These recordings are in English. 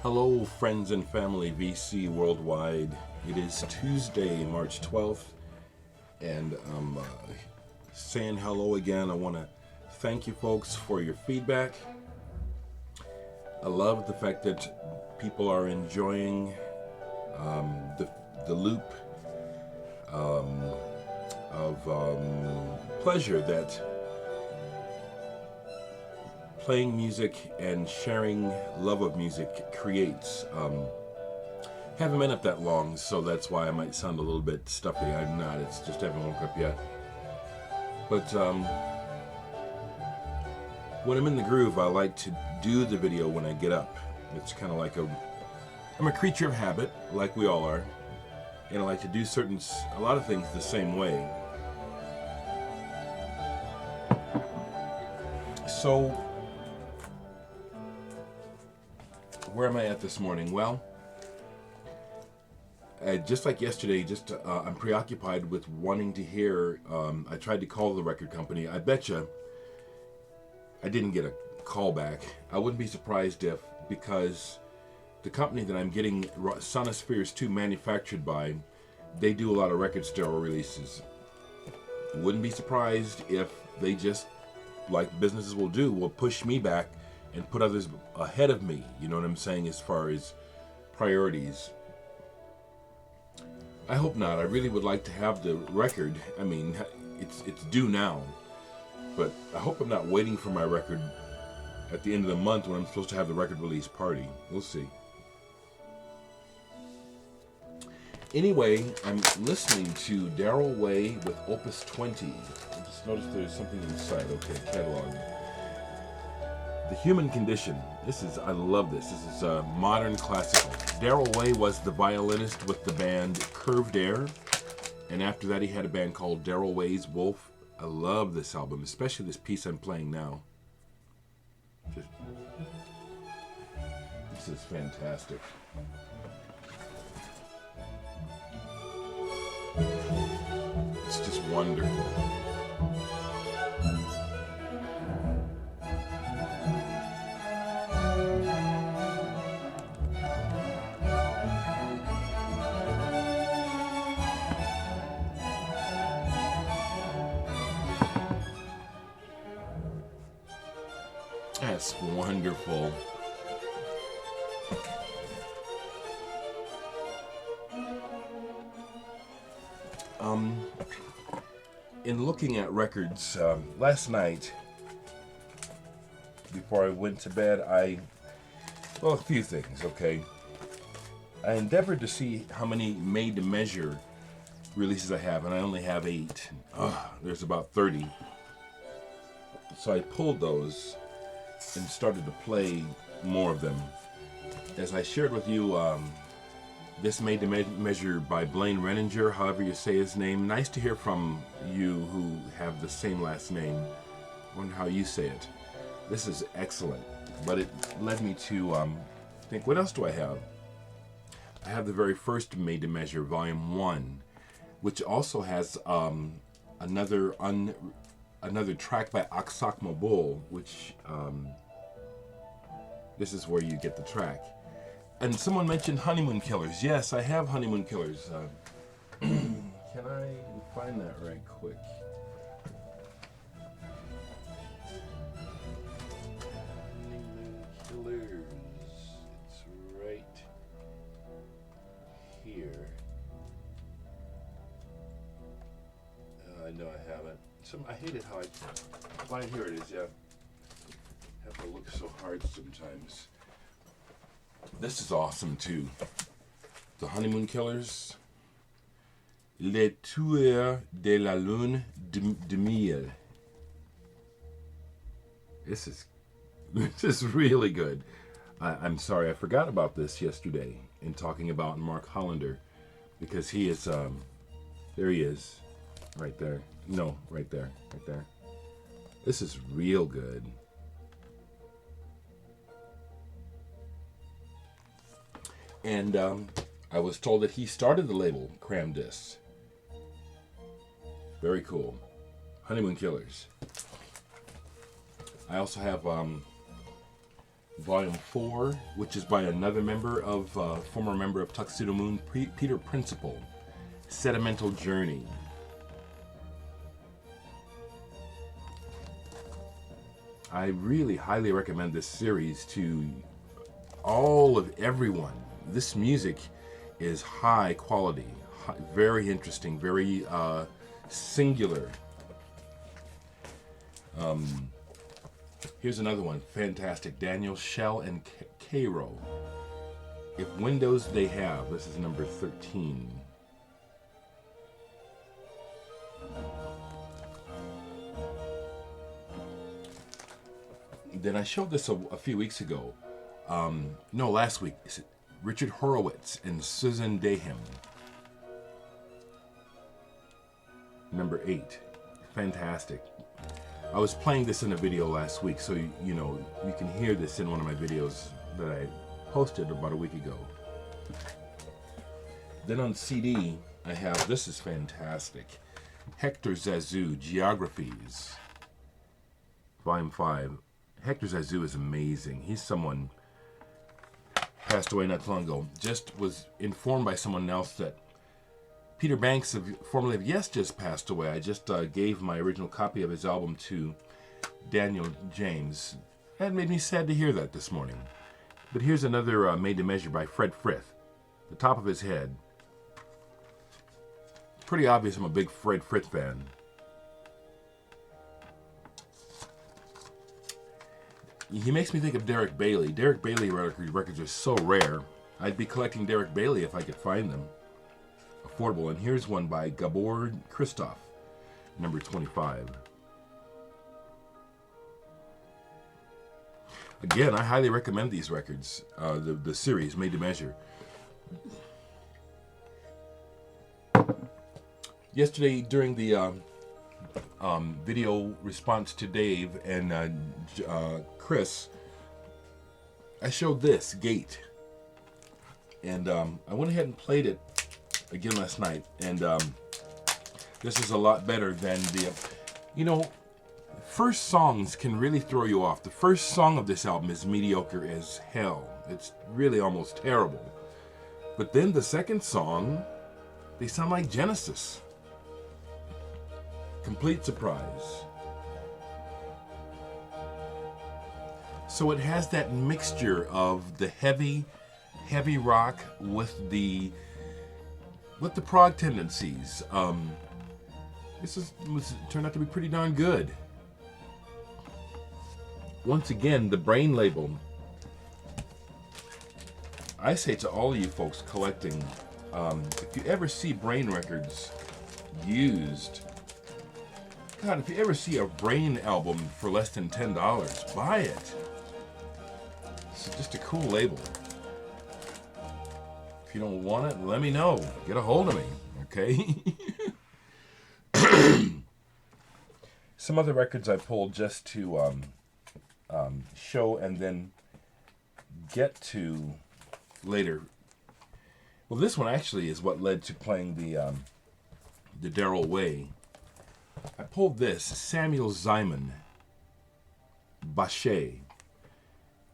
Hello, friends and family, VC worldwide. It is Tuesday, March 12th, and I'm saying hello again. I want to thank you folks for your feedback. I love the fact that people are enjoying the loop of pleasure that playing music and sharing love of music creates. Haven't been up that long, so that's why I might sound a little bit stuffy. I'm not. It's just I haven't woke up yet. But when I'm in the groove, I like to do the video when I get up. It's kind of like I'm a creature of habit, like we all are, and I like to do a lot of things the same way. So, where am I at this morning? Well, just like yesterday, I'm preoccupied with wanting to hear. I tried to call the record company. I betcha I didn't get a call back. I wouldn't be surprised if, because the company that I'm getting Sonospheres 2 manufactured by, they do a lot of record stereo releases. Wouldn't be surprised if they just, like businesses will push me back and put others ahead of me, you know what I'm saying, as far as priorities. I hope not. I really would like to have the record. I mean, it's due now, but I hope I'm not waiting for my record at the end of the month when I'm supposed to have the record release party. We'll see. Anyway, I'm listening to Darrell Way with Opus 20. I just noticed there's something inside. Okay, catalog. The Human Condition. I love this. This is a modern classical. Darrell Way was the violinist with the band Curved Air, and after that he had a band called Darrell Way's Wolf. I love this album, especially this piece I'm playing now. This is fantastic. It's just wonderful. That's wonderful. In looking at records last night, before I went to bed, a few things, okay. I endeavored to see how many made-to-measure releases I have, and I only have 8. There's about 30. So I pulled those and started to play more of them. As I shared with you, this Made to Measure by Blaine Renninger, however you say his name. Nice to hear from you who have the same last name. I wonder how you say it. This is excellent, but it led me to think, what else do I have? I have the very first Made to Measure, Volume 1, which also has another track by Aksak Mabul, which this is where you get the track. And someone mentioned Honeymoon Killers. Yes, I have Honeymoon Killers. Can I find that right quick? Honeymoon Killers. It's right here. I know I haven't. I hated how here it is, yeah. Have to look so hard sometimes. This is awesome too. The Honeymoon Killers. Les Tueurs de la Lune de Miel. This is really good. I'm sorry, I forgot about this yesterday in talking about Mark Hollander, because he is, there he is, right there. No, right there. This is real good. And I was told that he started the label Cram Discs. Very cool. Honeymoon Killers. I also have Volume 4, which is by another member of, former member of Tuxedo Moon, Peter Principle, Sentimental Journey. I really highly recommend this series to everyone. This music is high quality, very interesting, very singular. Here's another one, fantastic. Daniel Shell and Cairo. If Windows They Have. This is number 13. Then I showed this a few weeks ago. No, last week. Richard Horowitz and Susan Daham. Number 8. Fantastic. I was playing this in a video last week, so you know, you can hear this in one of my videos that I posted about a week ago. Then on CD, I have, this is fantastic, Hector Zazou, Geographies, Volume 5. Hector Zazou is amazing. He's someone, passed away not too long ago. Just was informed by someone else that Peter Banks, formerly of Yes, just passed away. I just gave my original copy of his album to Daniel James. That made me sad to hear that this morning. But here's another Made to Measure by Fred Frith. The top of his head. Pretty obvious I'm a big Fred Frith fan. He makes me think of Dereck Bailey. Dereck Bailey records are so rare. I'd be collecting Dereck Bailey if I could find them. Affordable. And here's one by Gabor Christoph, number 25. Again, I highly recommend these records, the series Made to Measure. Yesterday, during the video response to Dave and Chris, I showed this, Gate. And I went ahead and played it again last night, and this is a lot better than the, you know, first songs can really throw you off. The first song of this album is mediocre as hell. It's really almost terrible. But then the second song, they sound like Genesis. Complete surprise. So it has that mixture of the heavy rock with the prog tendencies. This turned out to be pretty darn good. Once again, the Brain label. I say to all of you folks collecting, if you ever see Brain records used, God, if you ever see a Brain album for less than $10, buy it. It's just a cool label. If you don't want it, let me know. Get a hold of me, okay? Some other records I pulled just to show and then get to later. Well, this one actually is what led to playing the Darrell Way. I pulled this, Samuel Ziman, Bechet.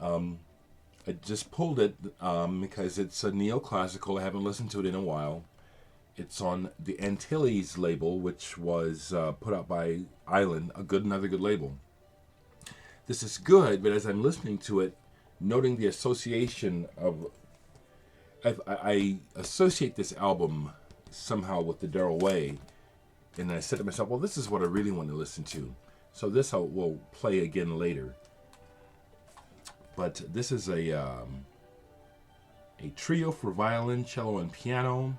I just pulled it because it's a neoclassical. I haven't listened to it in a while. It's on the Antilles label, which was put out by Island, another good label. This is good, but as I'm listening to it, noting the association of, I associate this album somehow with the Darrell Way, and I said to myself, well, this is what I really want to listen to. So this will play again later. But this is a trio for violin, cello, and piano,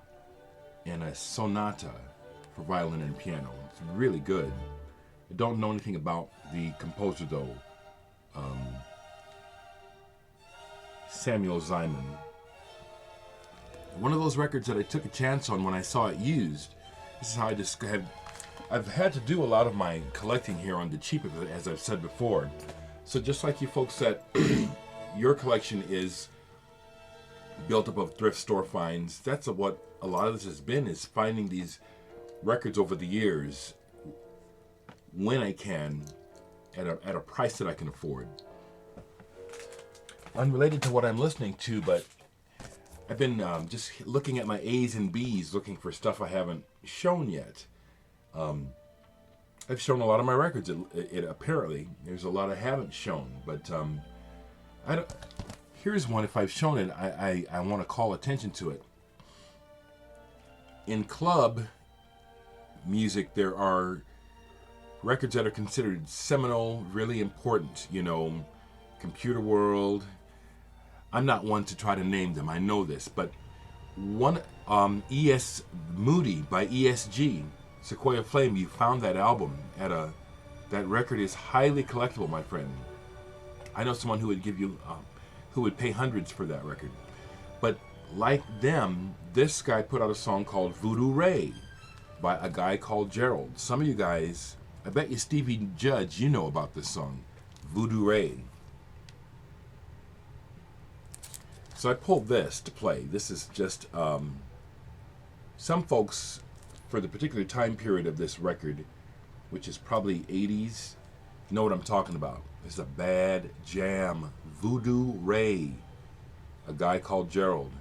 and a sonata for violin and piano. It's really good. I don't know anything about the composer though. Samuel Ziman. One of those records that I took a chance on when I saw it used. This is how I just have. I've had to do a lot of my collecting here on the cheap, as I've said before. So just like you folks said, your collection is built up of thrift store finds. That's what a lot of this has been, is finding these records over the years when I can at a price that I can afford. unrelated to what I'm listening to, but I've been just looking at my A's and B's, looking for stuff I haven't shown yet. I've shown a lot of my records. It apparently there's a lot I haven't shown, but I don't. Here's one. If I've shown it, I want to call attention to it. In club music, there are records that are considered seminal, really important. You know, Computer World. I'm not one to try to name them. I know this, but one E.S. Moody by ESG, Sequoia Flame. You found that album at a. That record is highly collectible, my friend. I know someone who would give you, who would pay hundreds for that record. But like them, this guy put out a song called Voodoo Ray by a guy called Gerald. Some of you guys, I bet you Stevie Judge, you know about this song, Voodoo Ray. So I pulled this to play. This is just, some folks, for the particular time period of this record, which is probably 80s, know what I'm talking about. It's a bad jam. Voodoo Ray, a guy called Gerald.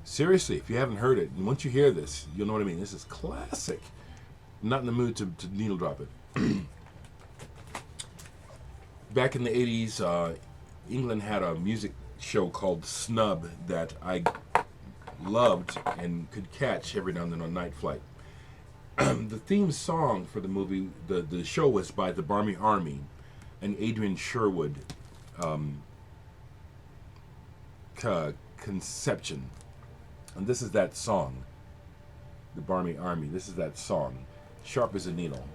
Seriously, if you haven't heard it, and once you hear this, you'll know what I mean. This is classic. I'm not in the mood to needle drop it. Back in the 80s, England had a music show called Snub that I loved and could catch every now and then on night flight. The theme song for the movie, the show was by the Barmy Army and Adrian Sherwood conception. And this is that song, the Barmy Army. This is that song, Sharp as a Needle.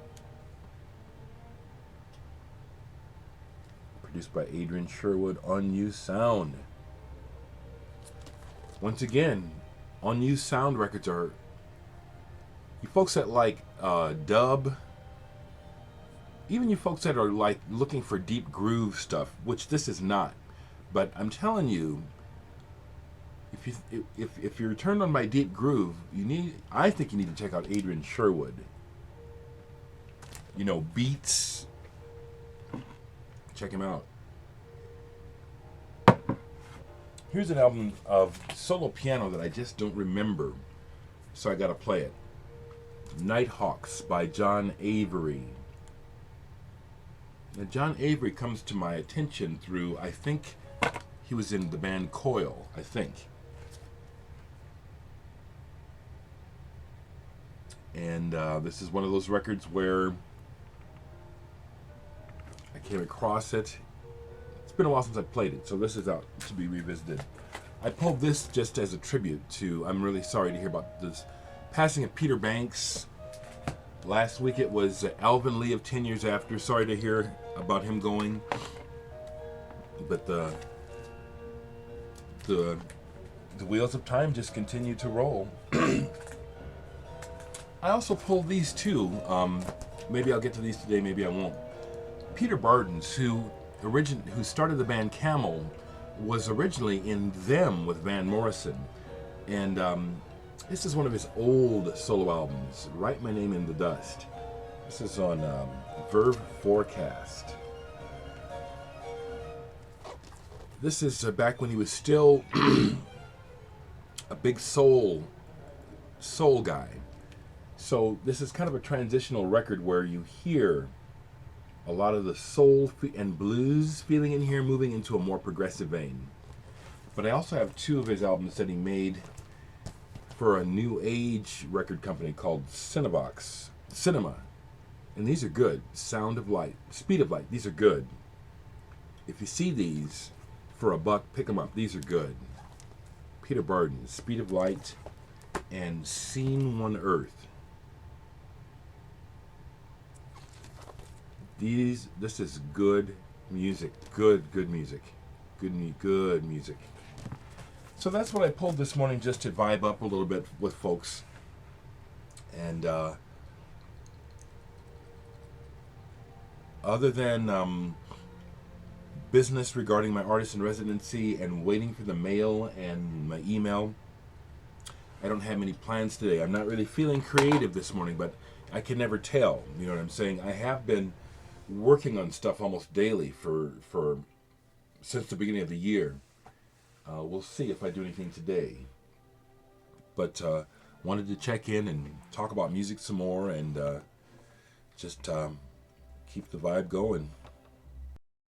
Produced by Adrian Sherwood on U Sound. Once again, on U Sound records are, you folks that like dub, even you folks that are like looking for deep groove stuff, which this is not, but I'm telling you, if you're turned on by deep groove, I think you need to check out Adrian Sherwood. You know, beats. Check him out. Here's an album of solo piano that I just don't remember, so I gotta play it. Nighthawks by John Avery. Now, John Avery comes to my attention through, I think he was in the band Coil, I think. And this is one of those records where I came across it. It's been a while since I played it, so this is out to be revisited. I pulled this just as a tribute to, I'm really sorry to hear about this passing of Peter Banks. Last week it was Alvin Lee of 10 Years After. Sorry to hear about him going. But the wheels of time just continue to roll. I also pulled these two. Maybe I'll get to these today, maybe I won't. Peter Barden, who started the band Camel, was originally in Them with Van Morrison. And this is one of his old solo albums, Write My Name in the Dust. This is on Verve Forecast. This is back when he was still a big soul guy. So this is kind of a transitional record where you hear a lot of the soul and blues feeling in here, moving into a more progressive vein. But I also have two of his albums that he made for a new age record company called Cinema. And these are good. Sound of Light, Speed of Light, these are good. If you see these for $1, pick them up. These are good. Peter Barden, Speed of Light, and Scene One Earth. This is good music. Good music. Good music. So that's what I pulled this morning, just to vibe up a little bit with folks. And other than business regarding my artist in residency and waiting for the mail and my email, I don't have many plans today. I'm not really feeling creative this morning, but I can never tell. You know what I'm saying? I have been working on stuff almost daily for since the beginning of the year. We'll see if I do anything today. But wanted to check in and talk about music some more and just keep the vibe going.